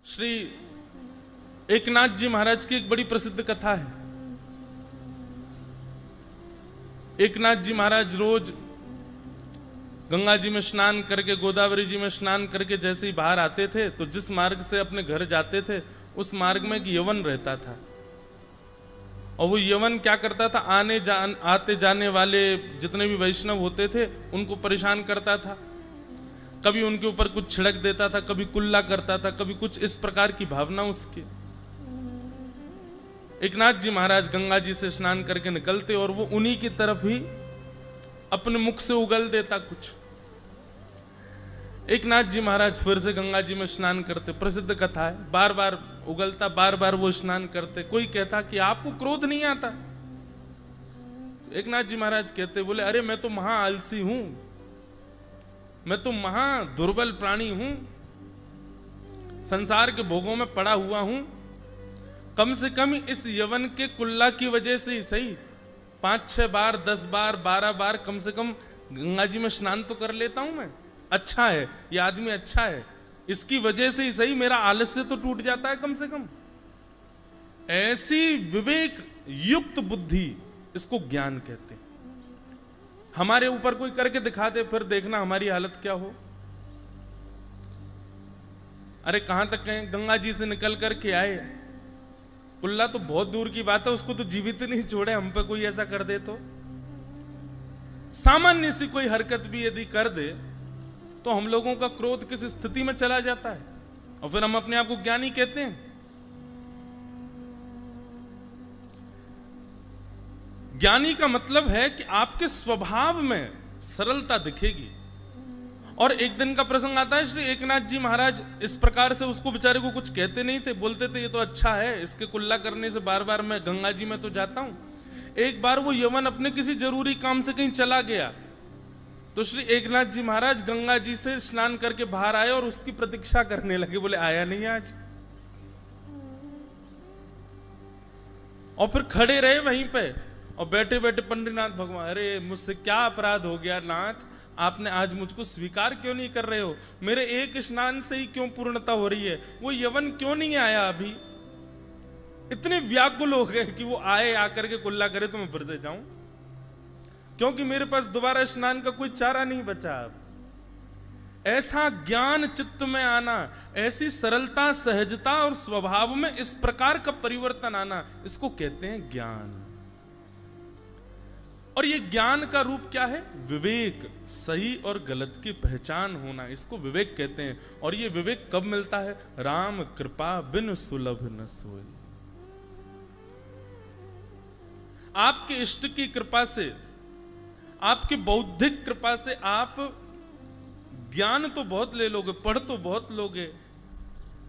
श्री एकनाथ जी महाराज की एक बड़ी प्रसिद्ध कथा है। एकनाथ जी महाराज रोज गंगा जी में स्नान करके, गोदावरी जी में स्नान करके जैसे ही बाहर आते थे तो जिस मार्ग से अपने घर जाते थे उस मार्ग में एक यवन रहता था। और वो यवन क्या करता था, आते जाने वाले जितने भी वैष्णव होते थे उनको परेशान करता था। कभी उनके ऊपर कुछ छिड़क देता था, कभी कुल्ला करता था, कभी कुछ इस प्रकार की भावना उसकी। एकनाथ जी महाराज गंगा जी से स्नान करके निकलते और वो उन्हीं की तरफ ही अपने मुख से उगल देता कुछ। एकनाथ जी महाराज फिर से गंगा जी में स्नान करते, प्रसिद्ध कथा है, बार बार उगलता, बार बार वो स्नान करते। कोई कहता कि आपको क्रोध नहीं आता? एकनाथ जी महाराज कहते, बोले अरे मैं तो महा आलसी हूं, मैं तो महा दुर्बल प्राणी हूं, संसार के भोगों में पड़ा हुआ हूं। कम से कम इस यवन के कुल्ला की वजह से ही सही 5-6 बार, 10 बार, 12 बार कम से कम गंगा जी में स्नान तो कर लेता हूं मैं। अच्छा है, ये आदमी अच्छा है, इसकी वजह से ही सही मेरा आलस्य तो टूट जाता है कम से कम। ऐसी विवेक युक्त बुद्धि, इसको ज्ञान कहते हैं। हमारे ऊपर कोई करके दिखा दे, फिर देखना हमारी हालत क्या हो। अरे कहां तक कहें, गंगा जी से निकल करके आए, कुल्ला तो बहुत दूर की बात है, उसको तो जीवित नहीं छोड़े, हम पे कोई ऐसा कर दे तो। सामान्य सी कोई हरकत भी यदि कर दे तो हम लोगों का क्रोध किस स्थिति में चला जाता है, और फिर हम अपने आप को ज्ञानी कहते हैं। ज्ञानी का मतलब है कि आपके स्वभाव में सरलता दिखेगी। और एक दिन का प्रसंग आता है, श्री एकनाथ जी महाराज इस प्रकार से उसको बेचारे को कुछ कहते नहीं थे, बोलते थे ये तो अच्छा है, इसके कुल्ला करने से बार बार मैं गंगा जी में तो जाता हूं। एक बार वो यवन अपने किसी जरूरी काम से कहीं चला गया तो श्री एकनाथ जी महाराज गंगा जी से स्नान करके बाहर आए और उसकी प्रतीक्षा करने लगे। बोले आया नहीं आज, और फिर खड़े रहे वहीं पे और बैठे बैठे पंडितनाथ भगवान, अरे मुझसे क्या अपराध हो गया नाथ, आपने आज मुझको स्वीकार क्यों नहीं कर रहे हो? मेरे एक स्नान से ही क्यों पूर्णता हो रही है? वो यवन क्यों नहीं आया अभी? इतने व्याकुल हो गए कि वो आए, आकर के कुल्ला करे तो मैं फिर से जाऊं, क्योंकि मेरे पास दोबारा स्नान का कोई चारा नहीं बचा अब। ऐसा ज्ञान चित्त में आना, ऐसी सरलता, सहजता और स्वभाव में इस प्रकार का परिवर्तन आना, इसको कहते हैं ज्ञान। और ये ज्ञान का रूप क्या है? विवेक, सही और गलत की पहचान होना, इसको विवेक कहते हैं। और ये विवेक कब मिलता है? राम कृपा बिन सुलभ न सोई। आपके इष्ट की कृपा से, आपकी बौद्धिक कृपा से आप ज्ञान तो बहुत ले लोगे, पढ़ तो बहुत लोगे,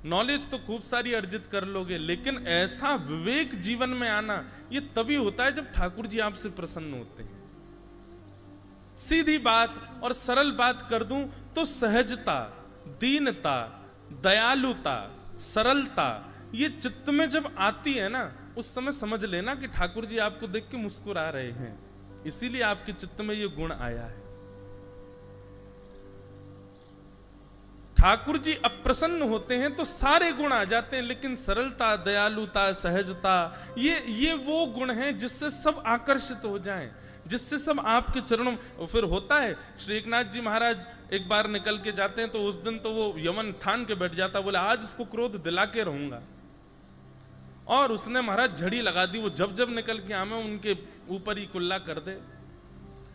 नॉलेज तो खूब सारी अर्जित कर लोगे, लेकिन ऐसा विवेक जीवन में आना ये तभी होता है जब ठाकुर जी आपसे प्रसन्न होते हैं। सीधी बात और सरल बात कर दूं तो सहजता, दीनता, दयालुता, सरलता ये चित्त में जब आती है ना, उस समय समझ लेना कि ठाकुर जी आपको देख के मुस्कुरा रहे हैं, इसीलिए आपके चित्त में ये गुण आया है। ठाकुर जी अप्रसन्न होते हैं तो सारे गुण आ जाते हैं, लेकिन सरलता, दयालुता, सहजता ये वो गुण हैं जिससे सब आकर्षित हो जाएं, जिससे सब आपके चरणों में। फिर होता है, श्री एकनाथ जी महाराज एक बार निकल के जाते हैं तो उस दिन तो वो यमन ठान के बैठ जाता, बोले आज इसको क्रोध दिला के रहूंगा। और उसने महाराज झड़ी लगा दी, वो जब जब निकल के आवे उनके ऊपर ही कुल्ला कर दे।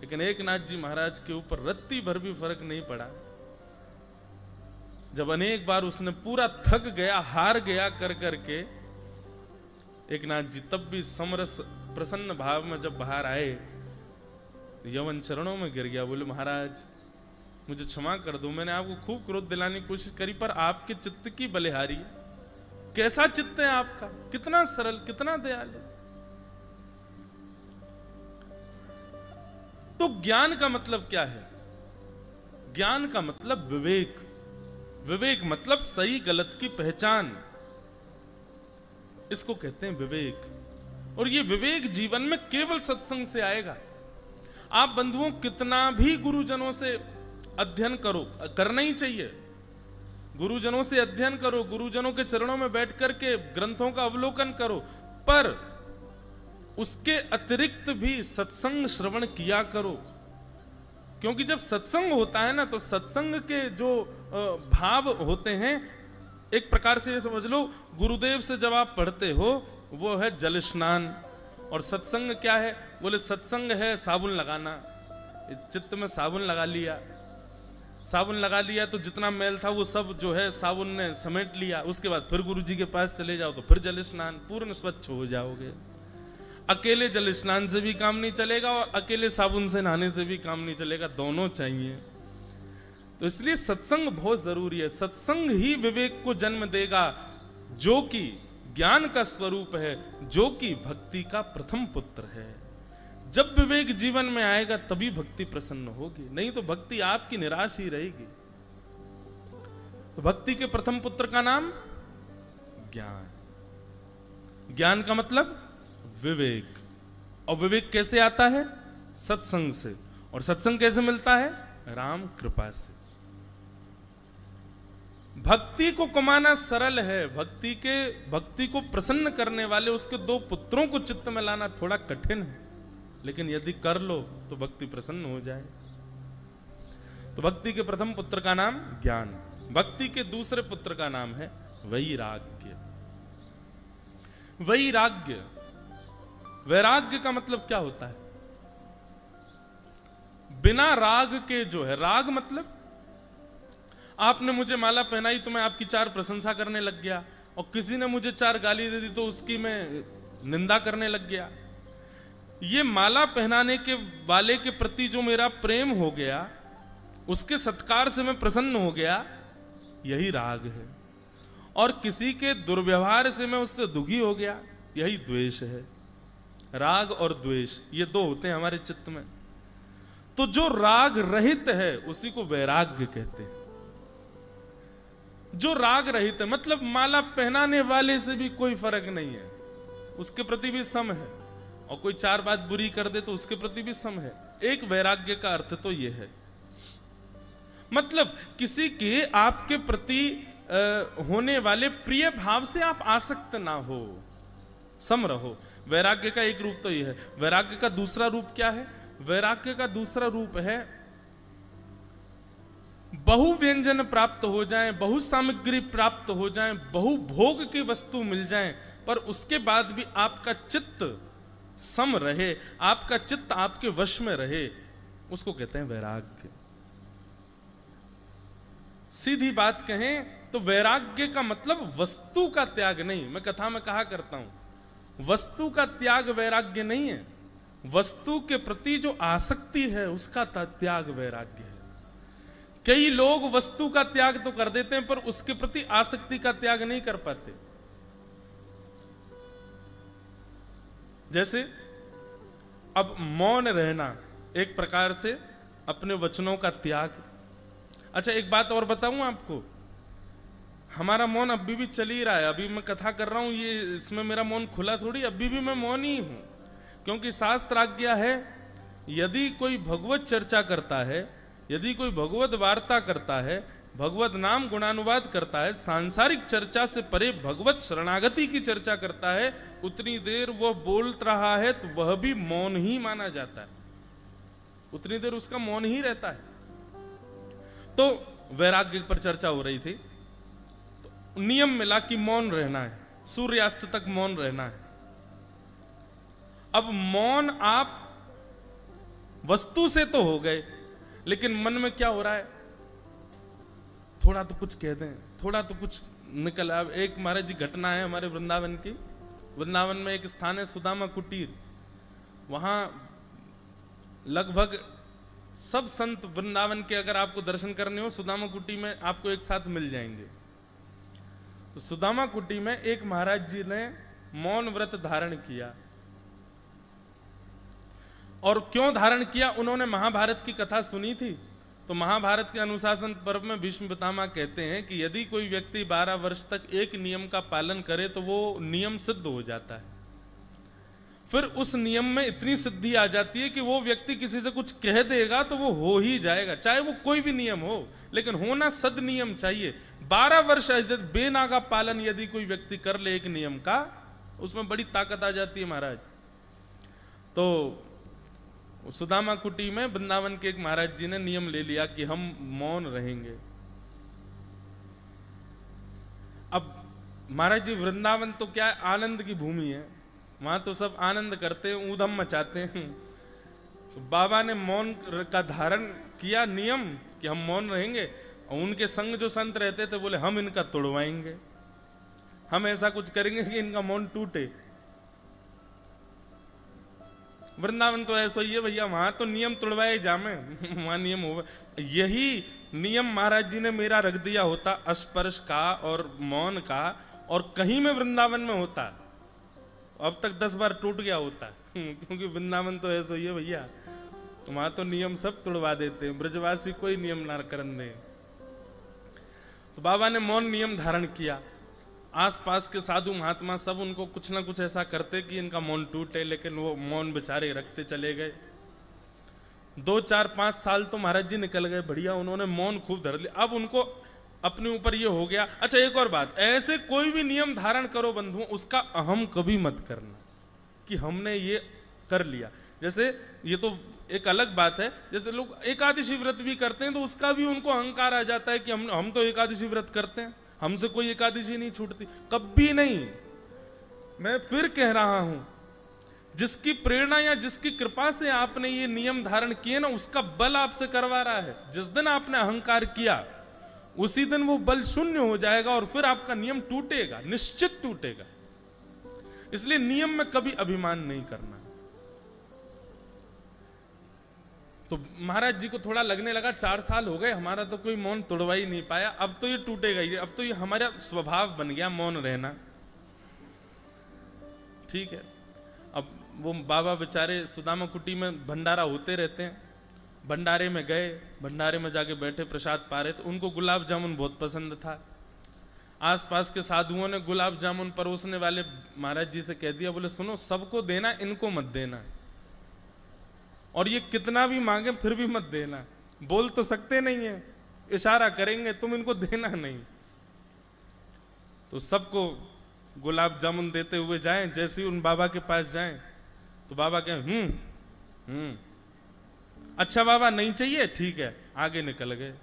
लेकिन एकनाथ जी महाराज के ऊपर रत्ती भर भी फर्क नहीं पड़ा। जब अनेक बार उसने पूरा थक गया, हार गया कर करके, एकनाथ जी तब भी समरस प्रसन्न भाव में जब बाहर आए, यवन चरणों में गिर गया, बोले महाराज मुझे क्षमा कर दो, मैंने आपको खूब क्रोध दिलाने की कोशिश करी, पर आपके चित्त की बलिहारी, कैसा चित्त है आपका, कितना सरल, कितना दयालु। तो ज्ञान का मतलब क्या है? ज्ञान का मतलब विवेक। विवेक मतलब सही गलत की पहचान, इसको कहते हैं विवेक। और ये विवेक जीवन में केवल सत्संग से आएगा। आप बंधुओं कितना भी गुरुजनों से अध्ययन करो, करना ही चाहिए, गुरुजनों से अध्ययन करो, गुरुजनों के चरणों में बैठ करके ग्रंथों का अवलोकन करो, पर उसके अतिरिक्त भी सत्संग श्रवण किया करो। क्योंकि जब सत्संग होता है ना, तो सत्संग के जो भाव होते हैं, एक प्रकार से ये समझ लो, गुरुदेव से जब आप पढ़ते हो वो है जल स्नान। और सत्संग क्या है? बोले सत्संग है साबुन लगाना। चित्त में साबुन लगा लिया, साबुन लगा लिया तो जितना मैल था वो सब जो है साबुन ने समेट लिया। उसके बाद फिर गुरु जी के पास चले जाओ तो फिर जल स्नान, पूर्ण स्वच्छ हो जाओगे। अकेले जल स्नान से भी काम नहीं चलेगा और अकेले साबुन से नहाने से भी काम नहीं चलेगा, दोनों चाहिए। तो इसलिए सत्संग बहुत जरूरी है। सत्संग ही विवेक को जन्म देगा, जो कि ज्ञान का स्वरूप है, जो कि भक्ति का प्रथम पुत्र है। जब विवेक जीवन में आएगा तभी भक्ति प्रसन्न होगी, नहीं तो भक्ति आपकी निराश ही रहेगी। तो भक्ति के प्रथम पुत्र का नाम ज्ञान। ज्ञान का मतलब विवेक। और विवेक कैसे आता है? सत्संग से। और सत्संग कैसे मिलता है? राम कृपा से। भक्ति को कमाना सरल है, भक्ति को प्रसन्न करने वाले उसके दो पुत्रों को चित्त में लाना थोड़ा कठिन है, लेकिन यदि कर लो तो भक्ति प्रसन्न हो जाए। तो भक्ति के प्रथम पुत्र का नाम ज्ञान, भक्ति के दूसरे पुत्र का नाम है वैराग्य। वैराग्य, वैराग्य का मतलब क्या होता है? बिना राग के जो है, राग मतलब आपने मुझे माला पहनाई तो मैं आपकी चार प्रशंसा करने लग गया, और किसी ने मुझे चार गाली दे दी तो उसकी मैं निंदा करने लग गया। ये माला पहनाने के वाले के प्रति जो मेरा प्रेम हो गया, उसके सत्कार से मैं प्रसन्न हो गया, यही राग है। और किसी के दुर्व्यवहार से मैं उससे दुखी हो गया, यही द्वेष है। राग और द्वेष ये दो होते हैं हमारे चित्त में। तो जो राग रहित है उसी को वैराग्य कहते हैं। जो राग रहित है मतलब माला पहनाने वाले से भी कोई फर्क नहीं है, उसके प्रति भी सम है, और कोई चार बात बुरी कर दे तो उसके प्रति भी सम है। एक वैराग्य का अर्थ तो यह है, मतलब किसी के आपके प्रति होने वाले प्रिय भाव से आप आसक्त ना हो, सम रहो। वैराग्य का एक रूप तो यह है। वैराग्य का दूसरा रूप क्या है? वैराग्य का दूसरा रूप है बहु व्यंजन प्राप्त हो जाएं, बहु सामग्री प्राप्त हो जाएं, बहु भोग की वस्तु मिल जाएं, पर उसके बाद भी आपका चित्त सम रहे, आपका चित्त आपके वश में रहे, उसको कहते हैं वैराग्य। सीधी बात कहें तो वैराग्य का मतलब वस्तु का त्याग नहीं। मैं कथा में कहा करता हूं, वस्तु का त्याग वैराग्य नहीं है, वस्तु के प्रति जो आसक्ति है उसका त्याग वैराग्य है। कई लोग वस्तु का त्याग तो कर देते हैं पर उसके प्रति आसक्ति का त्याग नहीं कर पाते। जैसे अब मौन रहना एक प्रकार से अपने वचनों का त्याग। अच्छा एक बात और बताऊं आपको, हमारा मौन अभी भी चल ही रहा है। अभी मैं कथा कर रहा हूं, ये इसमें मेरा मौन खुला थोड़ी, अभी भी मैं मौन ही हूं। क्योंकि शास्त्र आज्ञा है, यदि कोई भगवत चर्चा करता है, यदि कोई भगवत वार्ता करता है, भगवत नाम गुणानुवाद करता है, सांसारिक चर्चा से परे भगवत शरणागति की चर्चा करता है, उतनी देर वह बोल रहा है तो वह भी मौन ही माना जाता है, उतनी देर उसका मौन ही रहता है। तो वैराग्य पर चर्चा हो रही थी, तो नियम मिला कि मौन रहना है, सूर्यास्त तक मौन रहना है। अब मौन आप वस्तु से तो हो गए, लेकिन मन में क्या हो रहा है? थोड़ा तो कुछ कह दें, थोड़ा तो कुछ निकल। अब एक महाराज जी घटना है हमारे वृंदावन की। वृंदावन में एक स्थान है सुदामा कुटीर, वहां लगभग सब संत वृंदावन के अगर आपको दर्शन करने हो सुदामा कुटी में आपको एक साथ मिल जाएंगे। तो सुदामा कुटी में एक महाराज जी ने मौन व्रत धारण किया। और क्यों धारण किया? उन्होंने महाभारत की कथा सुनी थी। तो महाभारत के अनुशासन पर्व में भीष्म पितामह कहते हैं कि यदि कोई व्यक्ति 12 वर्ष तक एक नियम का पालन करे तो वो नियम सिद्ध हो जाता है। फिर उस नियम में इतनी सिद्धि आ जाती है कि वो व्यक्ति किसी से कुछ कह देगा तो वो हो ही जाएगा, चाहे वो कोई भी नियम हो, लेकिन होना सद नियम चाहिए। 12 वर्ष बेनागा पालन यदि कोई व्यक्ति कर ले एक नियम का, उसमें बड़ी ताकत आ जाती है महाराज। तो सुदामा कुटी में वृंदावन के एक महाराज जी ने नियम ले लिया कि हम मौन रहेंगे। अब महाराज जी, वृंदावन तो क्या है, आनंद की भूमि है, वहां तो सब आनंद करते हैं, ऊधम मचाते हैं। तो बाबा ने मौन का धारण किया नियम कि हम मौन रहेंगे, और उनके संग जो संत रहते थे बोले हम इनका तोड़वाएंगे, हम ऐसा कुछ करेंगे कि इनका मौन टूटे। वृंदावन तो ऐसा ही है भैया, वहां तो नियम तोड़वाए जामे, वहां नियम हो। यही नियम महाराज जी ने मेरा रख दिया होता स्पर्श का और मौन का, और कहीं में वृंदावन में होता अब तक 10 बार टूट गया होता। क्योंकि वृंदावन तो ऐसा ही है भैया, तो वहां तो नियम सब तोड़वा देते हैं, ब्रजवासी कोई नियम ना करने दे। तो बाबा ने मौन नियम धारण किया। आसपास के साधु महात्मा सब उनको कुछ ना कुछ ऐसा करते कि इनका मौन टूटे, लेकिन वो मौन बेचारे रखते चले गए। 2, 4, 5 साल तो महाराज जी निकल गए, बढ़िया, उन्होंने मौन खूब धर लिया। अब उनको अपने ऊपर ये हो गया। अच्छा, एक और बात, ऐसे कोई भी नियम धारण करो बंधुओं, उसका अहम कभी मत करना कि हमने ये कर लिया। जैसे ये तो एक अलग बात है, जैसे लोग एकादशी व्रत भी करते हैं तो उसका भी उनको अहंकार आ जाता है कि हम तो एकादशी व्रत करते हैं, हमसे कोई एकादशी नहीं छूटती। कभी नहीं। मैं फिर कह रहा हूं, जिसकी प्रेरणा या जिसकी कृपा से आपने ये नियम धारण किए ना, उसका बल आपसे करवा रहा है। जिस दिन आपने अहंकार किया उसी दिन वो बल शून्य हो जाएगा और फिर आपका नियम टूटेगा, निश्चित टूटेगा। इसलिए नियम में कभी अभिमान नहीं करना। तो महाराज जी को थोड़ा लगने लगा 4 साल हो गए, हमारा तो कोई मौन तोड़वा ही नहीं पाया, अब तो ये टूटेगा ही, अब तो ये हमारा स्वभाव बन गया मौन रहना। ठीक है। अब वो बाबा बेचारे सुदामा कुटी में भंडारा होते रहते हैं, भंडारे में गए, भंडारे में जाके बैठे, प्रसाद पा रहे, तो उनको गुलाब जामुन बहुत पसंद था। आसपास के साधुओं ने गुलाब जामुन परोसने वाले महाराज जी से कह दिया, बोले सुनो, सबको देना, इनको मत देना, और ये कितना भी मांगे फिर भी मत देना। बोल तो सकते नहीं है, इशारा करेंगे, तुम इनको देना नहीं। तो सबको गुलाब जामुन देते हुए जाएं, जैसे ही उन बाबा के पास जाएं तो बाबा कहें अच्छा बाबा नहीं चाहिए, ठीक है, आगे निकल गए।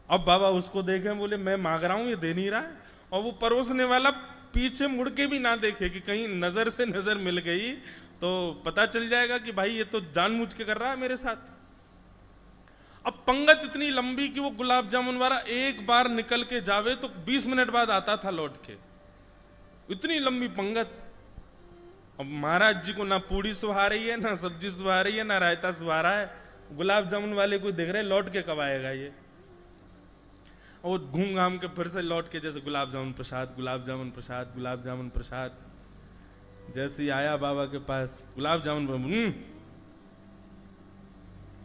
अब बाबा उसको देखे, बोले मैं मांग रहा हूं, ये दे नहीं रहा है, और वो परोसने वाला पीछे मुड़ के भी ना देखे कि कहीं नजर से नजर मिल गई तो पता चल जाएगा कि भाई ये तो जानबूझ के कर रहा है मेरे साथ। अब पंगत इतनी लंबी कि वो गुलाब जामुन वाला एक बार निकल के जावे तो 20 मिनट बाद आता था लौट के, इतनी लंबी पंगत। अब महाराज जी को ना पूड़ी सुहा रही है, ना सब्जी सुहा रही है, ना रायता सुहा रहा है, गुलाब जामुन वाले को देख रहे लौट के कब आएगा ये, और घूम घाम के फिर से लौट के जैसे गुलाब जामुन प्रसाद, गुलाब जामुन प्रसाद, गुलाब जामुन प्रसाद। जैसे ही आया बाबा के पास, गुलाब जामुन,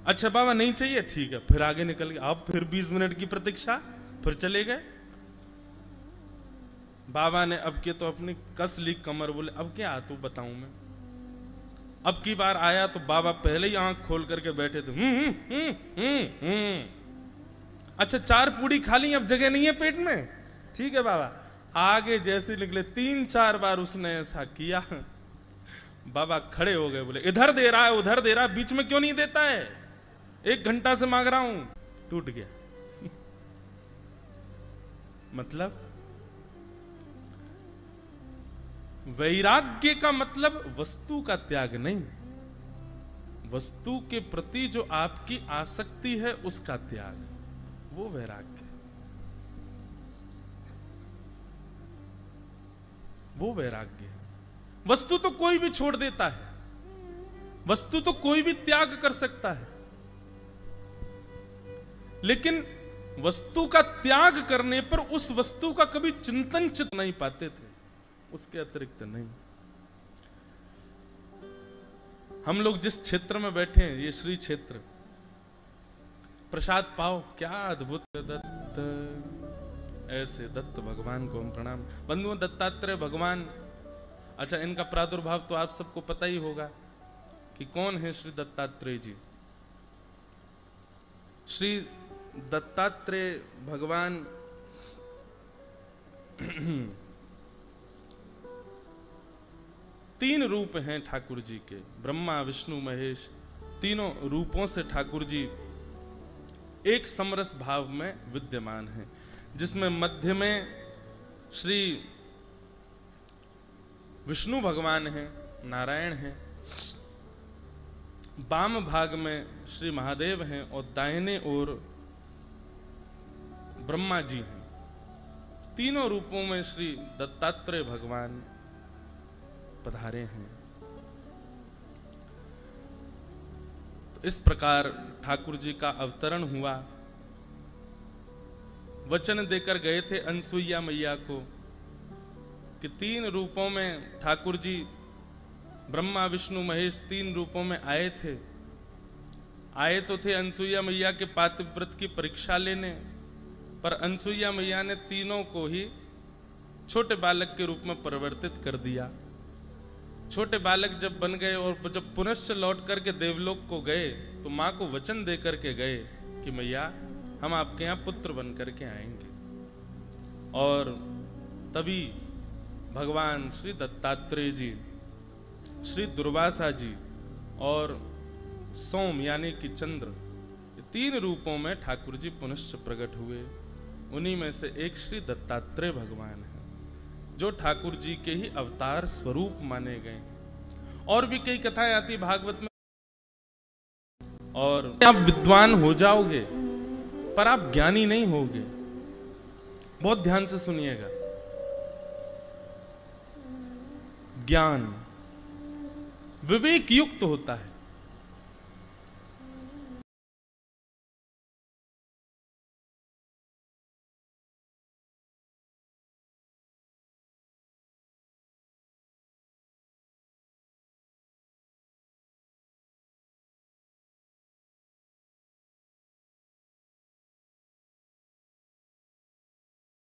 अच्छा बाबा नहीं चाहिए, ठीक है, फिर आगे निकल गए। अब फिर 20 मिनट की प्रतीक्षा, फिर चले गए। बाबा ने अब के तो अपनी कस ली कमर, बोले अब क्या तू बताऊं मैं। अब की बार आया तो बाबा पहले ही आंख खोल करके बैठे थे। अच्छा 4 पूड़ी खा ली, अब जगह नहीं है पेट में, ठीक है बाबा। आगे जैसे निकले 3-4 बार उसने ऐसा किया, बाबा खड़े हो गए, बोले इधर दे रहा है, उधर दे रहा है, बीच में क्यों नहीं देता है, 1 घंटा से मांग रहा हूं। टूट गया। मतलब वैराग्य का मतलब वस्तु का त्याग नहीं, वस्तु के प्रति जो आपकी आसक्ति है उसका त्याग, वो वैराग्य, वो वैराग्य है। वस्तु तो कोई भी छोड़ देता है, वस्तु तो कोई भी त्याग कर सकता है, लेकिन वस्तु का त्याग करने पर उस वस्तु का कभी चिंतन चित नहीं पाते थे, उसके अतिरिक्त नहीं। हम लोग जिस क्षेत्र में बैठे हैं, ये श्री क्षेत्र, प्रसाद पाओ, क्या अद्भुत दत्त, ऐसे दत्त भगवान को हम प्रणाम। बंधुओं, दत्तात्रेय भगवान अच्छा, इनका प्रादुर्भाव तो आप सबको पता ही होगा कि कौन है श्री दत्तात्रेय जी। श्री दत्तात्रेय भगवान तीन रूप हैं ठाकुर जी के, ब्रह्मा विष्णु महेश। तीनों रूपों से ठाकुर जी एक समरस भाव में विद्यमान हैं, जिसमें मध्य में श्री विष्णु भगवान हैं, नारायण हैं, वाम भाग में श्री महादेव हैं और दाहिने ओर ब्रह्मा जी हैं। तीनों रूपों में श्री दत्तात्रेय भगवान पधारे हैं। तो इस प्रकार ठाकुर जी का अवतरण हुआ। वचन देकर गए थे अनसुईया मैया को कि तीन रूपों में ठाकुर जी ब्रह्मा विष्णु महेश तीन रूपों में आए थे। आए तो थे अनसुईया मैया के पातिव्रत की परीक्षा लेने, पर अनसुईया मैया ने तीनों को ही छोटे बालक के रूप में परिवर्तित कर दिया। छोटे बालक जब बन गए और जब पुनश्च लौट करके देवलोक को गए तो माँ को वचन दे करके गए कि मैया हम आपके यहाँ पुत्र बन करके आएंगे। और तभी भगवान श्री दत्तात्रेय जी, श्री दुर्वासा जी और सोम यानी कि चंद्र, तीन रूपों में ठाकुर जी पुनश्च प्रकट हुए। उन्हीं में से एक श्री दत्तात्रेय भगवान है, जो ठाकुर जी के ही अवतार स्वरूप माने गए। और भी कई कथाएं आती भागवत में। और आप विद्वान हो जाओगे पर आप ज्ञानी नहीं होगे। बहुत ध्यान से सुनिएगा। ज्ञान विवेक युक्त होता है,